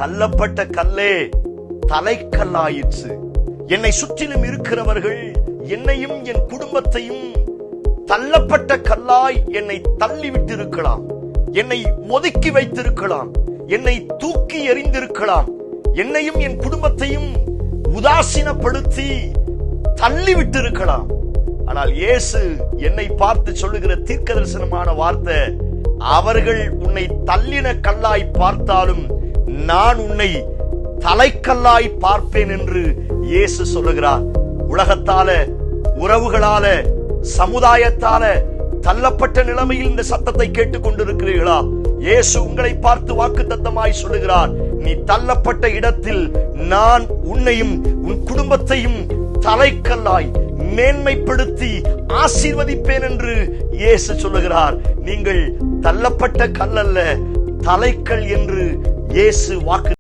தள்ளப்பட்ட கல்லே தலைக்கல்லாயிற்று. என்னை சுற்றிலும் இருக்கிறவர்கள் என்னையும் என் குடும்பத்தையும் தள்ளப்பட்ட கல்லாய் என்னை தள்ளிவிட்டு இருக்கலாம், என்னை ஒதுக்கி வைத்திருக்கலாம், என்னை தூக்கி எறிந்திருக்கலாம், என்னையும் என் குடும்பத்தையும் உதாசீனப்படுத்தி தள்ளிவிட்டு இருக்கலாம். ஆனால் இயேசு என்னை பார்த்து சொல்லுகிற தீர்க்க தரிசனமான வார்த்தை, அவர்கள் உன்னை தள்ளின கல்லாய் பார்த்தாலும் நான் உன்னை தலைக்கல்லாய் பார்ப்பேன் என்று இயேசு சொல்லுகிறார். உலகத்தால, உறவுகளால, சமுதாயத்தால தள்ளப்பட்ட நிலைமையில் இந்த சத்தத்தை கேட்டுக் கொண்டிருக்கிறீர்களா? இயேசு உங்களை பார்த்து வாக்குத்தத்தமாய் சொல்லுகிறார், நீ தள்ளப்பட்ட இடத்தில் நான் உன்னையும் உன் குடும்பத்தையும் தலைக்கல்லாய் மேன்மைப்படுத்தி ஆசீர்வதிப்பேன் என்று இயேசு சொல்லுகிறார். நீங்கள் தள்ளப்பட்ட கல் அல்ல, தலைக்கல் என்று இயேசு வாக்கு